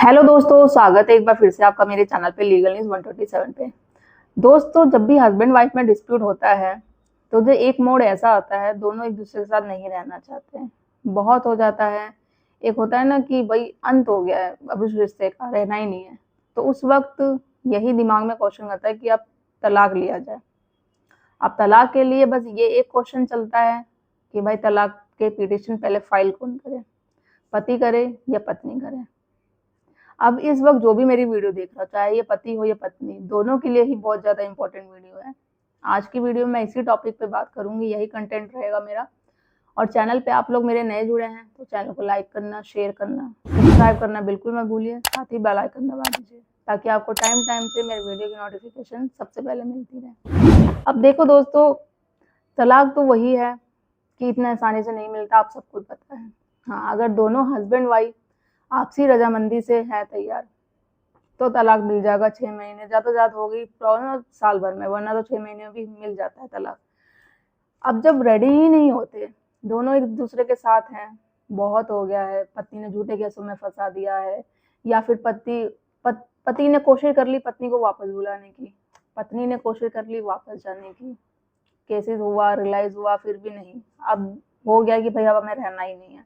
Hello दोस्तों, स्वागत है एक बार फिर से आपका मेरे चैनल पे लीगल न्यूज 127 पे। दोस्तों, जब भी हस्बैंड वाइफ में डिस्प्यूट होता है तो जो एक मोड़ ऐसा आता है, दोनों एक दूसरे के साथ नहीं रहना चाहते हैं। बहुत हो जाता है, एक होता है ना कि भाई अंत हो गया है, अब उस रिश्ते का रहना ही नहीं है। तो उस वक्त यही दिमाग में क्वेश्चन आता है कि अब तलाक लिया जाए। अब तलाक के लिए बस ये एक क्वेश्चन चलता है कि भाई तलाक के पिटिशन पहले फाइल कौन करे, पति करे या पत्नी करे। अब इस वक्त जो भी मेरी वीडियो देख रहा है, चाहे ये पति हो या पत्नी, दोनों के लिए ही बहुत ज्यादा इंपॉर्टेंट वीडियो है। आज की वीडियो में मैं इसी टॉपिक पे बात करूंगी, यही कंटेंट रहेगा मेरा। और चैनल पे आप लोग मेरे नए जुड़े हैं तो चैनल को लाइक करना, शेयर करना, सब्सक्राइब करना बिल्कुल मत भूलिए। साथ ही बेल आइकन दबा दीजिए ताकि आपको टाइम टाइम से मेरे वीडियो की नोटिफिकेशन सबसे पहले मिलती रहे। अब देखो दोस्तों, तलाक तो वही है कि इतना आसानी से नहीं मिलता, आप सबको पता है। हाँ, अगर दोनों हस्बैंड वाइफ आपसी रजामंदी से है तैयार तो तलाक मिल जाएगा 6 महीने, ज्यादा ज्यादा होगी प्रॉब्लम साल भर में, वरना तो 6 महीने में भी मिल जाता है तलाक। अब जब रेडी ही नहीं होते, दोनों एक दूसरे के साथ हैं, बहुत हो गया है, पति ने झूठे केसों में फंसा दिया है, या फिर पति ने कोशिश कर ली पत्नी को वापस बुलाने की, पत्नी ने कोशिश कर ली वापस जाने की, केसेस हुआ, रियलाइज हुआ, फिर भी नहीं। अब हो गया कि भाई अब हमें रहना ही नहीं है,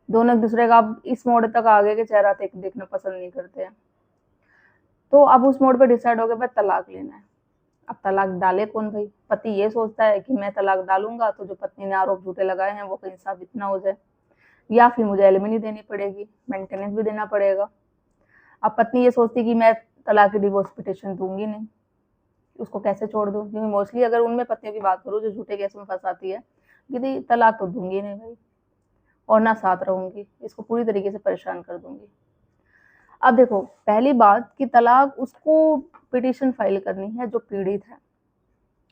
दोनों एक दूसरे का अब इस मोड़ तक आ गए कि चेहरा देखना पसंद नहीं करते हैं। तो अब उस मोड़ पे डिसाइड हो गया भाई तलाक लेना है। अब तलाक डाले कौन भाई? पति ये सोचता है कि मैं तलाक डालूंगा तो जो पत्नी ने आरोप झूठे लगाए हैं वो कहीं साबित ना हो जाए, या फिर मुझे एलिमनी देनी पड़ेगी, मेंटेनेंस भी देना पड़ेगा। अब पत्नी ये सोचती कि मैं तलाक की डिवोर्स पिटिशन दूंगी नहीं, उसको कैसे छोड़ दूं, क्योंकि मोस्टली अगर उनमें पत्नियों की बात करूँ जो झूठे केस में फंसाती है कि तलाक तो दूंगी नहीं भाई, और ना साथ रहूंगी, इसको पूरी तरीके से परेशान कर दूंगी। अब देखो, पहली बात कि तलाक उसको पिटीशन फाइल करनी है जो पीड़ित है।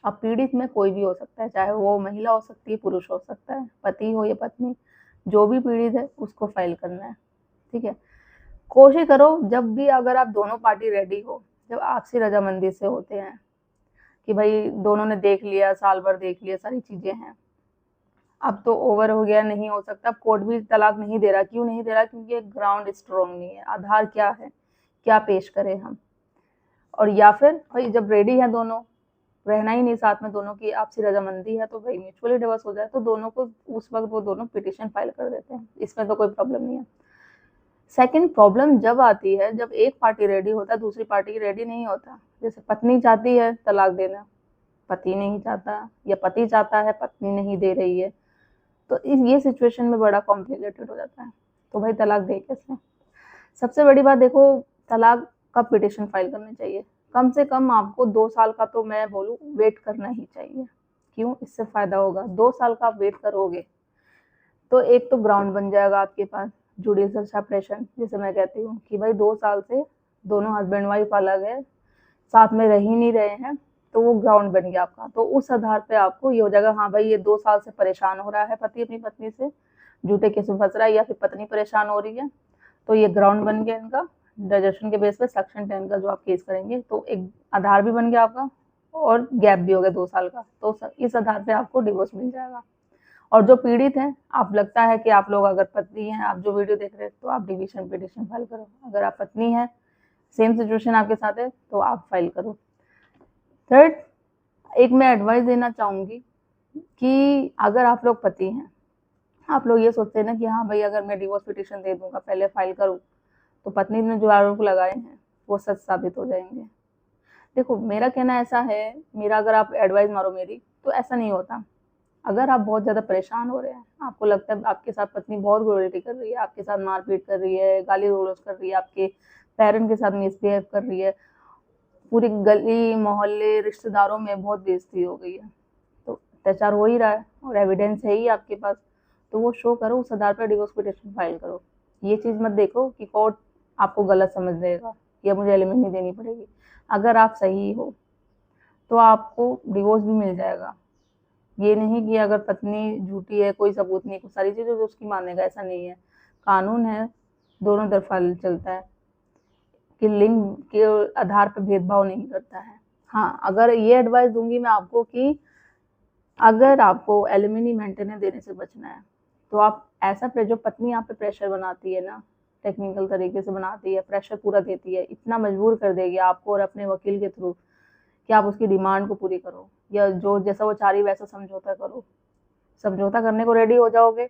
अब पीड़ित में कोई भी हो सकता है, चाहे वो महिला हो सकती है, पुरुष हो सकता है, पति हो या पत्नी, जो भी पीड़ित है उसको फाइल करना है। ठीक है, कोशिश करो जब भी, अगर आप दोनों पार्टी रेडी हो, जब आपसी रजामंदी से होते हैं कि भाई दोनों ने देख लिया, साल भर देख लिया, सारी चीजें हैं, अब तो ओवर हो गया, नहीं हो सकता, अब कोर्ट भी तलाक नहीं दे रहा। क्यों नहीं दे रहा? क्योंकि ग्राउंड स्ट्रॉन्ग नहीं है, आधार क्या है, क्या पेश करें हम। और या फिर भाई जब रेडी है दोनों, रहना ही नहीं साथ में, दोनों की आपसी रजामंदी है, तो भाई म्यूचुअली डिवोर्स हो जाए तो दोनों को उस वक्त वो दोनों पिटिशन फाइल कर देते हैं, इसमें तो कोई प्रॉब्लम नहीं है। सेकंड प्रॉब्लम जब आती है जब एक पार्टी रेडी होता है, दूसरी पार्टी रेडी नहीं होता। जैसे पत्नी चाहती है तलाक देना, पति नहीं चाहता, या पति चाहता है पत्नी नहीं दे रही है, तो इस ये सिचुएशन में बड़ा कॉम्प्लिकेटेड हो जाता है। तो भाई तलाक दे कैसे? सबसे बड़ी बात देखो, तलाक का पिटिशन फाइल करनी चाहिए, कम से कम आपको 2 साल का तो मैं बोलूँ वेट करना ही चाहिए। क्यों? इससे फायदा होगा, 2 साल का आप वेट करोगे तो एक तो ग्राउंड बन जाएगा आपके पास, जुडिशियल सेपरेशन जिसे मैं कहती हूँ, कि भाई 2 साल से दोनों हस्बैंड वाइफ अलग है, साथ में रह ही नहीं रहे हैं, तो वो ग्राउंड बन गया आपका। तो उस आधार पे आपको ये हो जाएगा, हाँ भाई ये 2 साल से परेशान हो रहा है पति अपनी पत्नी से, झूठे केस में फंस रहा है, या फिर पत्नी परेशान हो रही है, तो ये ग्राउंड बन गया इनका। डाइजेशन के बेस पे सेक्शन 10 का जो आप केस करेंगे, तो एक आधार भी बन गया आपका, और गैप भी हो गया 2 साल का, तो इस आधार पे आपको डिवोर्स मिल जाएगा। और जो पीड़ित है, आप लगता है कि आप लोग अगर पत्नी हैं, आप जो वीडियो देख रहे हैं, तो आप डिवीजन पिटिशन फाइल करो। अगर आप पत्नी है, सेम सिचुएशन आपके साथ है, तो आप फाइल करो। थर्ड, एक मैं एडवाइस देना चाहूंगी कि अगर आप लोग पति हैं, आप लोग ये सोचते हैं ना कि हाँ भाई अगर मैं डिवोर्स पिटिशन दे दूंगा, पहले फाइल करूँ, तो पत्नी ने जो आरोप लगाए हैं वो सच साबित हो जाएंगे। देखो, मेरा कहना ऐसा है, मेरा अगर आप एडवाइस मारो मेरी, तो ऐसा नहीं होता। अगर आप बहुत ज़्यादा परेशान हो रहे हैं, आपको लगता है आपके साथ पत्नी बहुत क्रूरल्टी कर रही है, आपके साथ मारपीट कर रही है, गाली गलौज कर रही है, आपके पेरेंट के साथ मिसबिहेव कर रही है, पूरी गली मोहल्ले रिश्तेदारों में बहुत बेइज्जती हो गई है, तो अत्याचार हो ही रहा है और एविडेंस है ही आपके पास, तो वो शो करो, उस आधार पर डिवोर्स पिटिशन फाइल करो। ये चीज़ मत देखो कि कोर्ट आपको गलत समझ लेगा या मुझे एलिमनी देनी पड़ेगी। अगर आप सही हो तो आपको डिवोर्स भी मिल जाएगा। ये नहीं कि अगर पत्नी झूठी है, कोई सबूत नहीं, कुछ सारी चीज़ें तो उसकी मानेगा, ऐसा नहीं है। कानून है, दोनों तरफा चलता है, कि लिंग के आधार पर भेदभाव नहीं करता है। हाँ, अगर ये एडवाइस दूंगी मैं आपको कि अगर आपको एलिमनी मेंटेनेंस देने से बचना है, तो आप ऐसा जो पत्नी आप पे प्रेशर बनाती है ना, टेक्निकल तरीके से बनाती है, प्रेशर पूरा देती है, इतना मजबूर कर देगी आपको और अपने वकील के थ्रू कि आप उसकी डिमांड को पूरी करो, या जो जैसा वो चाह रही वैसा समझौता करो। समझौता करने को रेडी हो जाओगे,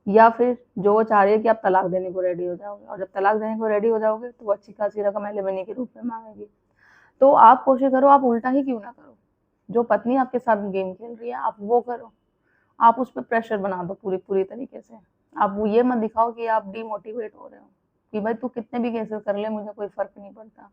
या फिर जो वो चाह रही है कि आप तलाक देने को रेडी हो जाओगे, और जब तलाक देने को रेडी हो जाओगे तो वो अच्छी खासी रकम एलिमनी के रूप में मांगेगी। तो आप कोशिश करो, आप उल्टा ही क्यों ना करो, जो पत्नी आपके साथ गेम खेल रही है आप वो करो, आप उस पर प्रेशर बना दो पूरी पूरी तरीके से। आप वो ये मत दिखाओ कि आप डिमोटिवेट हो रहे हो कि भाई तू कितने भी केसेस कर ले, मुझे कोई फर्क नहीं पड़ता।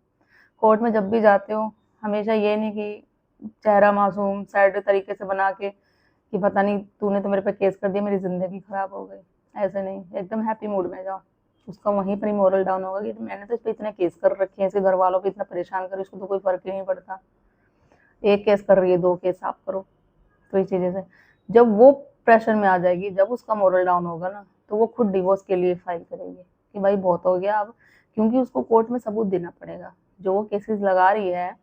कोर्ट में जब भी जाते हो हमेशा ये नहीं कि चेहरा मासूम सैड तरीके से बना के कि पता नहीं तूने तो मेरे पे केस कर दिया, मेरी जिंदगी खराब हो गई, ऐसे नहीं, एकदम हैप्पी मूड में जाओ। उसका वहीं पर ही मोरल डाउन होगा कि मैंने तो इस पर इतने केस कर रखे हैं, इसके घर वालों पे इतना परेशान कर, इसको तो कोई फर्क ही नहीं पड़ता, एक केस कर रही है 2 केस आप करो। तो ये चीजें से जब वो प्रेशर में आ जाएगी, जब उसका मोरल डाउन होगा ना, तो वो खुद डिवोर्स के लिए फाइल करेगी कि भाई बहुत हो गया अब, क्योंकि उसको कोर्ट में सबूत देना पड़ेगा। जो वो केसेस लगा रही है,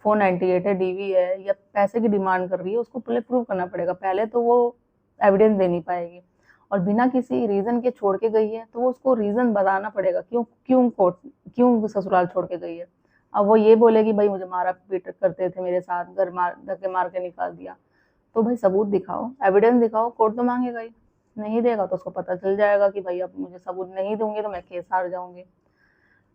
498 है, डीवी है, या पैसे की डिमांड कर रही है, उसको पहले प्रूव करना पड़ेगा। पहले तो वो एविडेंस दे नहीं पाएगी, और बिना किसी रीजन के छोड़ के गई है तो वो उसको रीजन बताना पड़ेगा क्यों क्यों कोर्ट क्यों ससुराल छोड़ के गई है। अब वो ये बोलेगी भाई मुझे मारा पीट करते थे मेरे साथ, घर मार धक्के मार के निकाल दिया, तो भाई सबूत दिखाओ, एविडेंस दिखाओ, कोर्ट तो मांगेगा ही। नहीं देगा तो उसको पता चल जाएगा कि भाई अब मुझे सबूत नहीं दूंगी तो मैं केस हार जाऊंगी।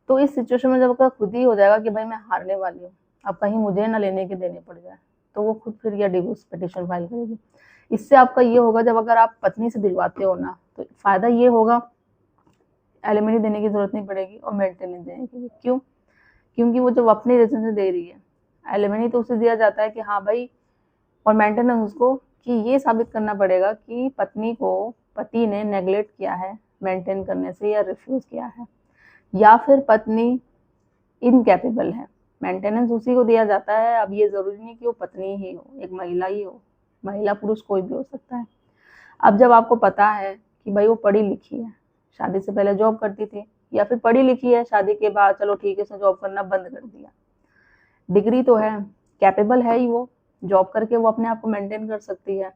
तो इस सिचुएशन में जब खुद ही हो जाएगा कि भाई मैं हारने वाली हूँ, अब कहीं मुझे ना लेने के देने पड़ जाए, तो वो खुद फिर या डिवोर्स पिटिशन फाइल करेगी। इससे आपका ये होगा, जब अगर आप पत्नी से दिलवाते हो ना, तो फायदा ये होगा एलिमनी देने की जरूरत नहीं पड़ेगी और मेंटेनेंस देने की भी। क्यों? क्योंकि वो जब अपने रीजन से दे रही है, एलिमनी तो उसे दिया जाता है कि हाँ भाई, और मेंटेनेंस उसको कि ये साबित करना पड़ेगा कि पत्नी को पति ने नेग्लेक्ट किया है मेंटेन करने से, या रिफ्यूज किया है, या फिर पत्नी इनकैपेबल है। मेंटेनेंस उसी को दिया जाता है। अब ये जरूरी नहीं कि वो पत्नी ही हो, एक महिला ही हो, महिला पुरुष कोई भी हो सकता है। अब जब आपको पता है कि भाई वो पढ़ी लिखी है, शादी से पहले जॉब करती थी, या फिर पढ़ी लिखी है शादी के बाद चलो ठीक है उसने जॉब करना बंद कर दिया, डिग्री तो है, कैपेबल है ही, वो जॉब करके वो अपने आप को मेंटेन कर सकती है,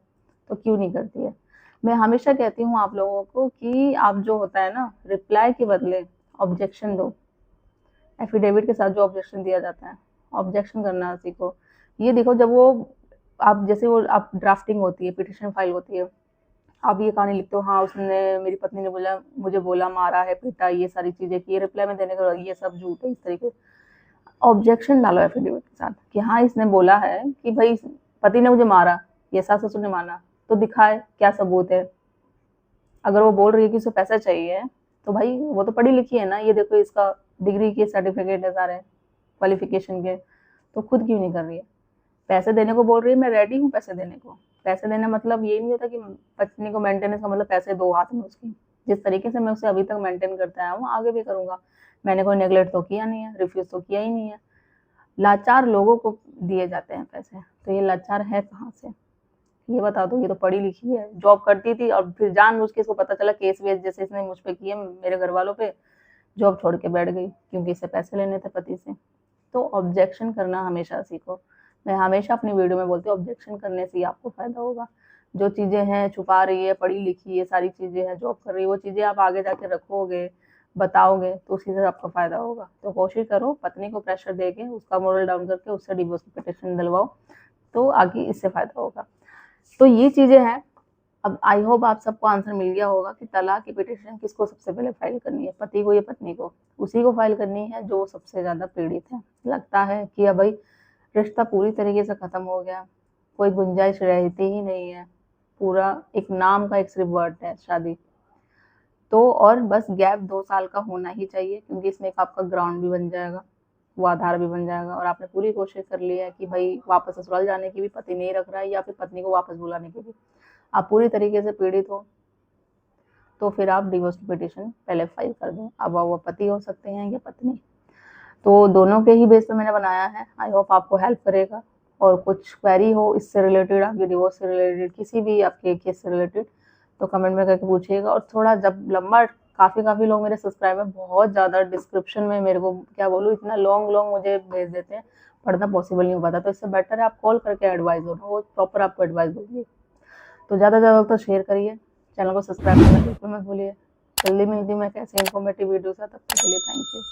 तो क्यों नहीं करती है। मैं हमेशा कहती हूँ आप लोगों को कि आप जो होता है ना, रिप्लाई के बदले ऑब्जेक्शन दो। एफिडेविट के साथ जो ऑब्जेक्शन दिया जाता है, ऑब्जेक्शन करना सीखो। ये देखो, जब वो आप जैसे वो आप ड्राफ्टिंग होती है, पिटिशन फाइल होती है, आप ये कहानी लिखते हो, हाँ उसने मेरी पत्नी ने बोला, मुझे बोला, मारा है, पीटा, ये सारी चीजें की, रिप्लाई में देने का ये सब झूठ है, इस तरीके से ऑब्जेक्शन डालो एफिडेविट के साथ कि हाँ इसने बोला है कि भाई पति ने मुझे मारा, ये सास ससुर ने माना, तो दिखाए क्या सबूत है। अगर वो बोल रही है कि उसे पैसा चाहिए, तो भाई वो तो पढ़ी लिखी है ना, ये देखो इसका डिग्री के सर्टिफिकेट है सारे क्वालिफिकेशन के, तो खुद क्यों नहीं कर रही है। पैसे देने को बोल रही है, मैं रेडी हूँ पैसे देने को। पैसे देना मतलब ये नहीं होता कि पत्नी को मेंटेनेंस का मतलब पैसे दो हाथ में उसकी। जिस तरीके से मैं उसे अभी तक मेंटेन करता आया हूँ आगे भी करूंगा। मैंने कोई नेगलेक्ट तो किया नहीं है, रिफ्यूज तो किया ही नहीं है। लाचार लोगों को दिए जाते हैं पैसे, तो ये लाचार है कहाँ से, ये बता दो। ये तो पढ़ी लिखी है, जॉब करती थी, और फिर जानबूझ के इसको पता चला केस वेस जैसे इसने मुझ पे किए मेरे घर वालों पे, जॉब छोड़ के बैठ गई क्योंकि इससे पैसे लेने थे पति से। तो ऑब्जेक्शन करना हमेशा सीखो। मैं हमेशा अपनी वीडियो में बोलती हूँ ऑब्जेक्शन करने से ही आपको फायदा होगा। जो चीजें हैं छुपा रही है, पढ़ी लिखी है, सारी चीजें हैं, जॉब कर रही है, वो चीजें आप आगे जाके रखोगे, बताओगे, तो उसी से आपका फायदा होगा। तो कोशिश करो पत्नी को प्रेशर देके उसका मोरल डाउन करके उससे डिवोर्स की पिटिशन दिलवाओ, तो आगे इससे फायदा होगा। तो ये चीजें हैं। अब आई होप आप सबको आंसर मिल गया होगा कि तलाक की पिटिशन किसको सबसे पहले फाइल करनी है, पति को या पत्नी को। उसी को फाइल करनी है जो सबसे ज्यादा पीड़ित है। लगता है कि अब भाई रिश्ता पूरी तरीके से खत्म हो गया, कोई गुंजाइश रहती ही नहीं है, पूरा एक नाम का एक सिर्फ वर्ड है शादी। तो और बस गैप 2 साल का होना ही चाहिए, क्योंकि इसमें एक आपका ग्राउंड भी बन जाएगा, वो आधार भी बन जाएगा, और आपने पूरी कोशिश कर ली है कि भाई वापस ससुराल जाने की भी पति नहीं रख रहा है, या फिर पत्नी को वापस बुलाने की भी, आप पूरी तरीके से पीड़ित हो, तो फिर आप डिवोर्स पिटिशन पहले फाइल कर दें। अब वो पति हो सकते हैं या पत्नी, तो दोनों के ही बेस पे मैंने बनाया है। आई होप आपको हेल्प करेगा। और कुछ क्वेरी हो इससे रिलेटेड, आपके डिवोर्स से रिलेटेड, किसी भी आपके केस से रिलेटेड, तो कमेंट में करके पूछिएगा। और थोड़ा जब लंबा, काफ़ी लोग मेरे सब्सक्राइबर बहुत ज़्यादा डिस्क्रिप्शन में मेरे को क्या बोलूँ, इतना लॉन्ग मुझे भेज देते हैं, पढ़ना पॉसिबल नहीं हो पाता। तो इससे बेटर है आप कॉल करके एडवाइस हो, वो प्रॉपर आपको एडवाइस दूंगी। तो ज़्यादा से ज़्यादा तो शेयर करिए, चैनल को सब्सक्राइब करना बिल्कुल मत भूलिए। जल्दी मिलती हूँ मैं कैसे इन्फॉर्मेटिव वीडियो से, तब तक के लिए थैंक यू।